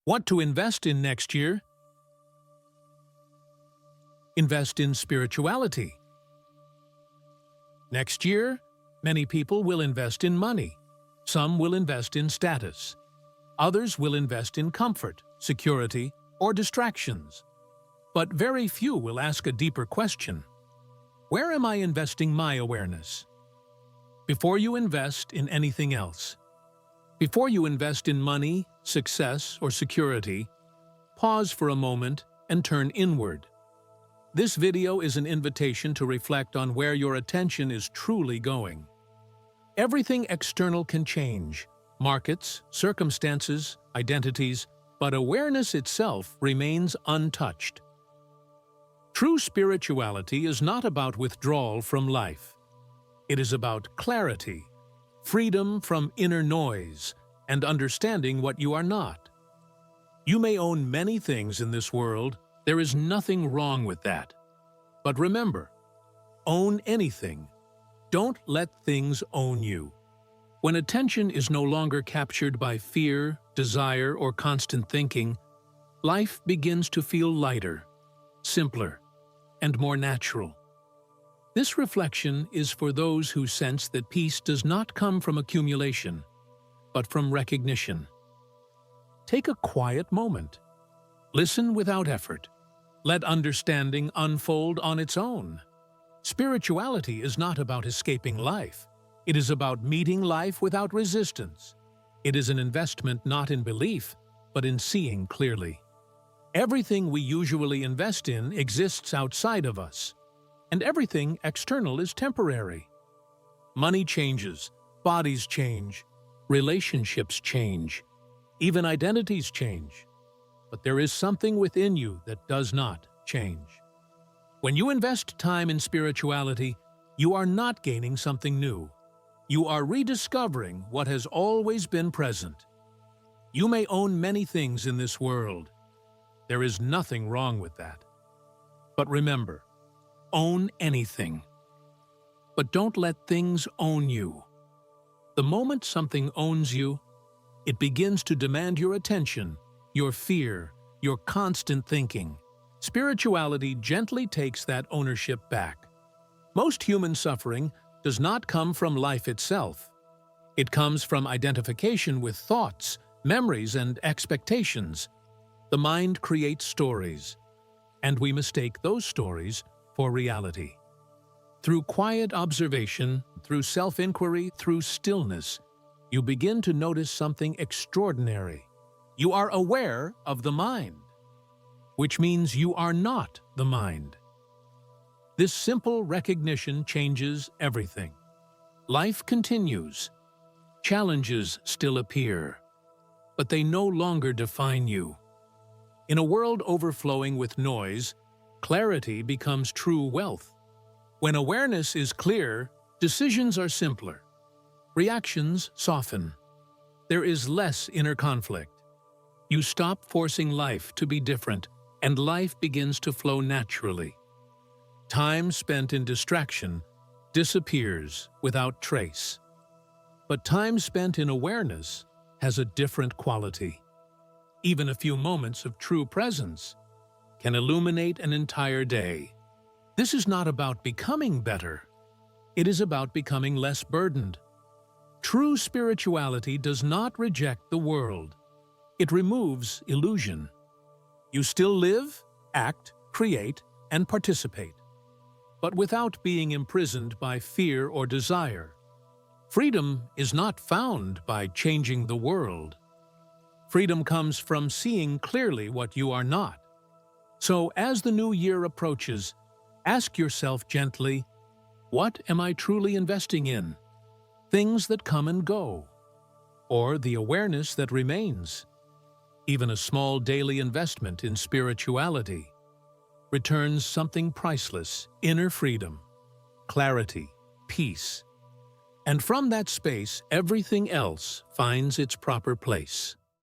What to invest in next year? Invest in spirituality. Next year, many people will invest in money. Some will invest in status. Others will invest in comfort, security, or distractions. But very few will ask a deeper question. Where am I investing my awareness? Before you invest in anything else, before you invest in money, success, or security, pause for a moment and turn inward. This video is an invitation to reflect on where your attention is truly going. Everything external can change: markets, circumstances, identities, but awareness itself remains untouched. True spirituality is not about withdrawal from life. It is about clarity, freedom from inner noise, and understanding what you are not. You may own many things in this world. There is nothing wrong with that. But remember, own anything. Don't let things own you. When attention is no longer captured by fear, desire, or constant thinking, life begins to feel lighter, simpler, and more natural. This reflection is for those who sense that peace does not come from accumulation, but from recognition. Take a quiet moment. Listen without effort. Let understanding unfold on its own. Spirituality is not about escaping life. It is about meeting life without resistance. It is an investment not in belief, but in seeing clearly. Everything we usually invest in exists outside of us, and everything external is temporary. Money changes, bodies change, relationships change, even identities change. But there is something within you that does not change. When you invest time in spirituality, you are not gaining something new. You are rediscovering what has always been present. You may own many things in this world. There is nothing wrong with that. But remember, own anything. But don't let things own you. The moment something owns you, it begins to demand your attention, your fear, your constant thinking. Spirituality gently takes that ownership back. Most human suffering does not come from life itself. It comes from identification with thoughts, memories, and expectations. The mind creates stories, and we mistake those stories for reality. Through quiet observation, through self-inquiry, through stillness, you begin to notice something extraordinary. You are aware of the mind, which means you are not the mind. This simple recognition changes everything. Life continues. Challenges still appear, but they no longer define you. In a world overflowing with noise, clarity becomes true wealth. When awareness is clear, decisions are simpler. Reactions soften. There is less inner conflict. You stop forcing life to be different, and life begins to flow naturally. Time spent in distraction disappears without trace. But time spent in awareness has a different quality. Even a few moments of true presence can illuminate an entire day. This is not about becoming better. It is about becoming less burdened. True spirituality does not reject the world. It removes illusion. You still live, act, create, and participate, but without being imprisoned by fear or desire. Freedom is not found by changing the world. Freedom comes from seeing clearly what you are not. So as the new year approaches, ask yourself gently, what am I truly investing in? Things that come and go, or the awareness that remains? Even a small daily investment in spirituality returns something priceless: inner freedom, clarity, peace. And from that space, everything else finds its proper place.